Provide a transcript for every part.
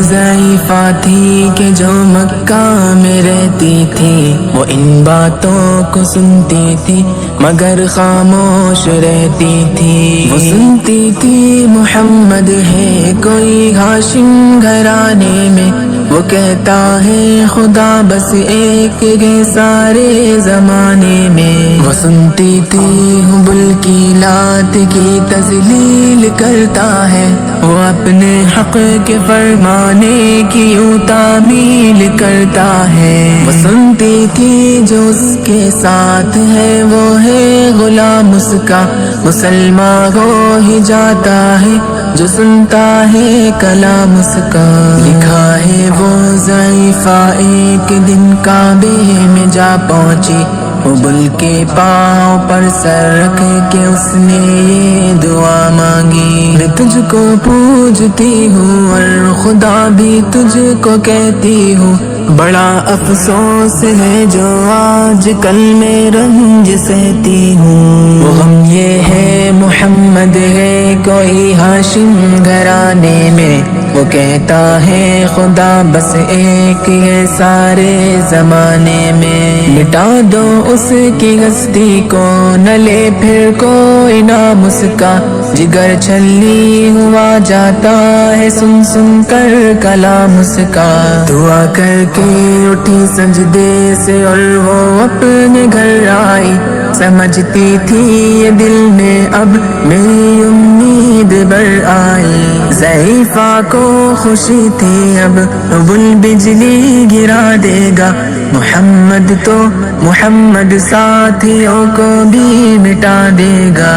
ضعیفہ تھی کہ جو مکہ میں رہتی تھی، وہ ان باتوں کو سنتی تھی مگر خاموش رہتی تھی۔ وہ سنتی تھی محمد ہے کوئی ہاشم گھرانے میں، وہ کہتا ہے خدا بس ایک ہے سارے زمانے میں۔ وہ سنتی تھی حبل کی لات کی تذلیل کرتا ہے، وہ اپنے حق کے فرمانے کی یوں تعمیل کرتا ہے۔ وہ سنتی تھی جو اس کے ساتھ ہے وہ ہے غلام اس کا، مسلمان ہو ہی جاتا ہے جو سنتا ہے کلام اس کا۔ لکھا ہے وہ ضعیفہ ایک دن کعبے میں جا پہنچی، حبل کے پاؤں پر سر رکھ کے اس نے یہ دعا مانگی، میں تجھ کو پوجتی ہوں اور خدا بھی تجھ کو کہتی ہوں، بڑا افسوس ہے جو آج کل میں رنج سہتی ہوں۔ وہ غم یہ ہے محمد ہے کوئی ہاشم گھرانے میں، وہ کہتا ہے خدا بس ایک ہے سارے زمانے میں۔ مٹا دو اس کی ہستی کو نہ لے پھر کوئی نام اس کا، جگر چھلی ہوا جاتا ہے سن سن کر کلام اس کا۔ دعا کر کے اٹھی سجدے سے اور وہ اپنے گھر آئی، سمجھتی تھی یہ دل میں اب میری امید بر آئی۔ ضعیفہ کو خوشی تھی اب حبل بجلی گرا دے گا، محمد تو محمد ساتھیوں کو بھی مٹا دے گا۔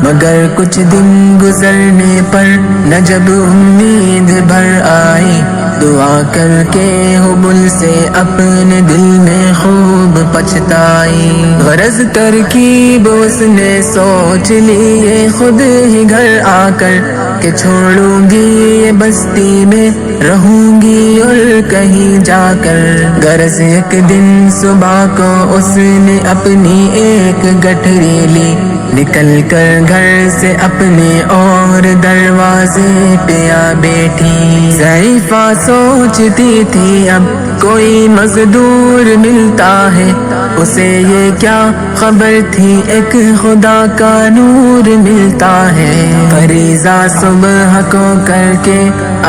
مگر کچھ دن گزرنے پر نہ جب امید بھر آئی، دعا کر کے حبل سے اپنے دل میں خوب پچھتائی۔ غرض ترکیب اس نے سوچ لی یہ خود ہی گھر آ کر، کہ چھوڑوں گی یہ بستی میں رہوں گی اور کہیں جا کر۔ غرض ایک دن صبح کو اس نے اپنی ایک گٹھری لی، نکل کر گھر سے اپنے اور دروازے پہ آ بیٹھی۔ ضعیفہ سوچتی تھی اب کوئی مزدور ملتا ہے، اسے یہ کیا خبر تھی ایک خدا کا نور ملتا ہے۔ فریضہ صبح کو کر کے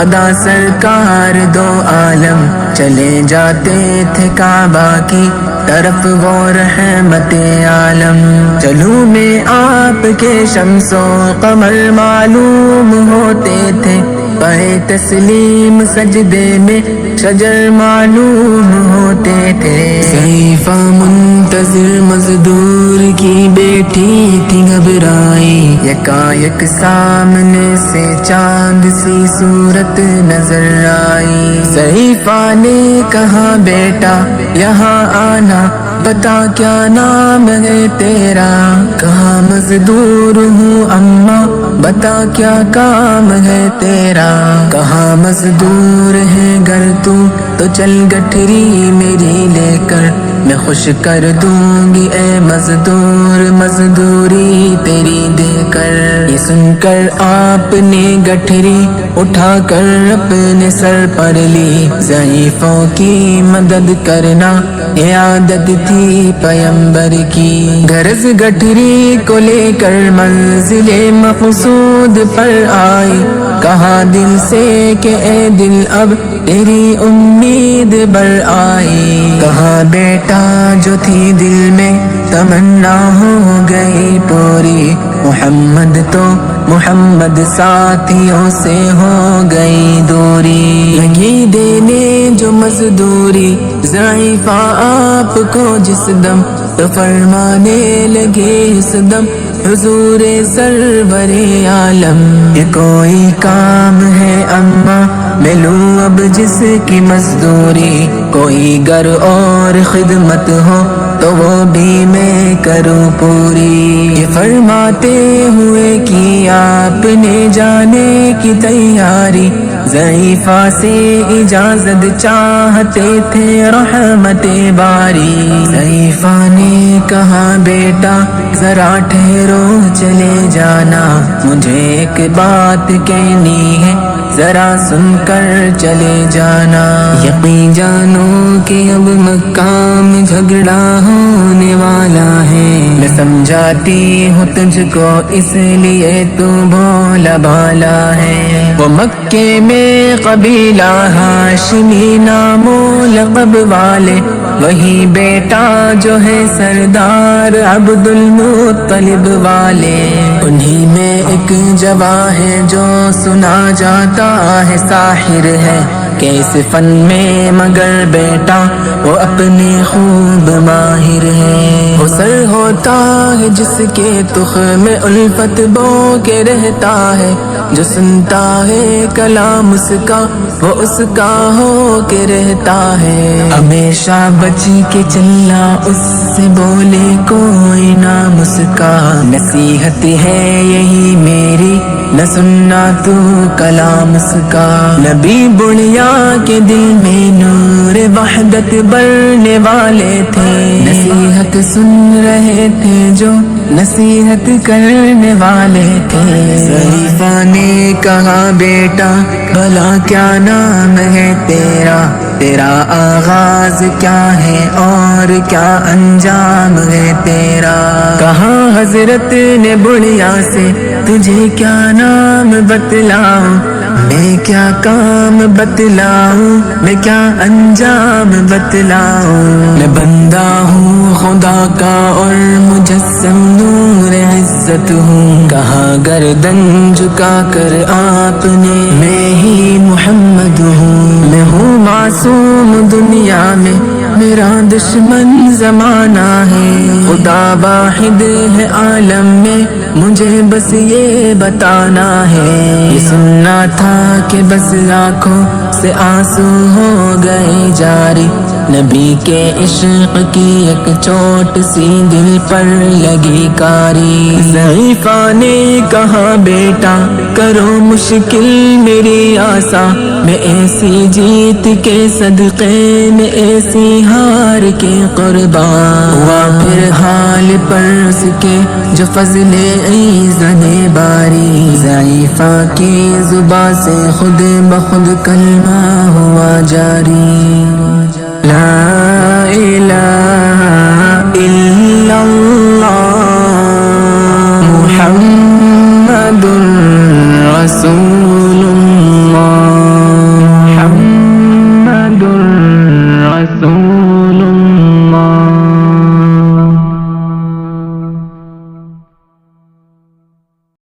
ادا سرکار دو عالم چلے جاتے تھے کعبہ کی طرف وہ رحمت عالم۔ چلوں میں آپ کے شمس و قمر معلوم ہوتے تھے، پڑھے تسلیم سجدے میں شجر معلوم ہوتے تھے۔ ضعیفہ منتظر مزدور کی بیٹی تھی گھبرائی، یکایک سامنے سے چاند سی صورت نظر آئی۔ ضعیفہ نے کہا بیٹا یہاں آنا، بتا کیا نام ہے تیرا؟ کہا مزدور ہوں اماں، بتا کیا کام ہے تیرا؟ کہا مزدور ہے گر تو چل گٹھری میری لے کر، میں خوش کر دوں گی اے مزدور مزدوری تیری دے کر۔ یہ سن کر آپ نے گٹھری اٹھا کر اپنے سر پر لی، ضعیفوں کی مدد کرنا یہ عادت تھی پیمبر کی۔ غرض گٹھری کو لے کر منزل مقصود پر آئی، کہا دل سے کہ اے دل اب تیری امید بر آئی۔ کہا بیٹا جو تھی دل میں تمنا ہو گئی پوری، محمد تو محمد ساتھیوں سے ہو گئی دوری۔ لگی دینے جو مزدوری ضعیفہ آپ کو جس دم، تو فرمانے لگے اس دم حضور سرور عالم۔ یہ کوئی کام ہے اماں میں لوں اب جس کی مزدوری، کوئی گر اور خدمت ہو تو وہ بھی میں کروں پوری۔ یہ فرماتے ہوئے کی آپ نے جانے کی تیاری، ضعیفہ سے اجازت چاہتے تھے رحمت باری، ضعیفہ نے کہا بیٹا ذرا ٹھہرو چلے جانا، مجھے ایک بات کہنی ہے ذرا سن کر چلے جانا، یقین جانو کہ اب مکہ میں جھگڑا ہونے والا ہے، میں سمجھاتی ہوں تجھ کو اس لیے تو بھولا بھالا ہے، وہ مکے میں قبیلہ ہاشمی نام و لقب والے، وہی بیٹا جو ہے سردار عبد المطلب والے، انہی میں ایک جواں ہے جو سنا جاتا ہے ساحر ہے، کہ اس فن میں مگر بیٹا وہ اپنے خوب ماہر ہے، وہ سر ہوتا ہے جس کے تخم میں الفت بو کے رہتا ہے، جو سنتا ہے کلام اس کا وہ اس کا ہو کے رہتا ہے، ہمیشہ بچ کے چلنا اس سے بولے کوئی نہ مسکا، نصیحت ہے یہی میری نہ سننا تو کلام اس کا، نبی بڑھیا کے دل میں نور وحدت بڑھنے والے تھے، نصیحت سن رہے تھے جو نصیحت کرنے والے تھے، ضعیفہ نے کہا بیٹا بھلا کیا نام ہے تیرا، تیرا آغاز کیا ہے اور کیا انجام ہے تیرا، کہا حضرت نے بڑھیا سے تجھے کیا نام بتلاؤں، میں کیا کام بتلاؤں، میں کیا انجام بتلاؤں، میں بندہ ہوں خدا کا اور مجسم نور عزت ہوں، کہا گردن جھکا کر آپ نے میں ہی محمد ہوں، میں ہوں معصوم دنیا میں میرا دشمن زمانہ ہے، خدا واحد ہے عالم میں مجھے بس یہ بتانا ہے، یہ سننا تھا کہ بس آنکھوں سے آنسو ہو گئے جاری، نبی کے عشق کی ایک چوٹ سی دل پر لگی کاری، ضعیفہ نے کہا بیٹا کرو مشکل میری آسا، میں ایسی جیت کے صدقے میں ایسی ہار کے قربان ہوا، پھر حال پر اس کے جو فضل ایزن باری، ضعیفہ کی زبان سے خود بخود کلمہ ہوا جاری، لا الہ الا اللہ محمد رسول اللہ، محمد رسول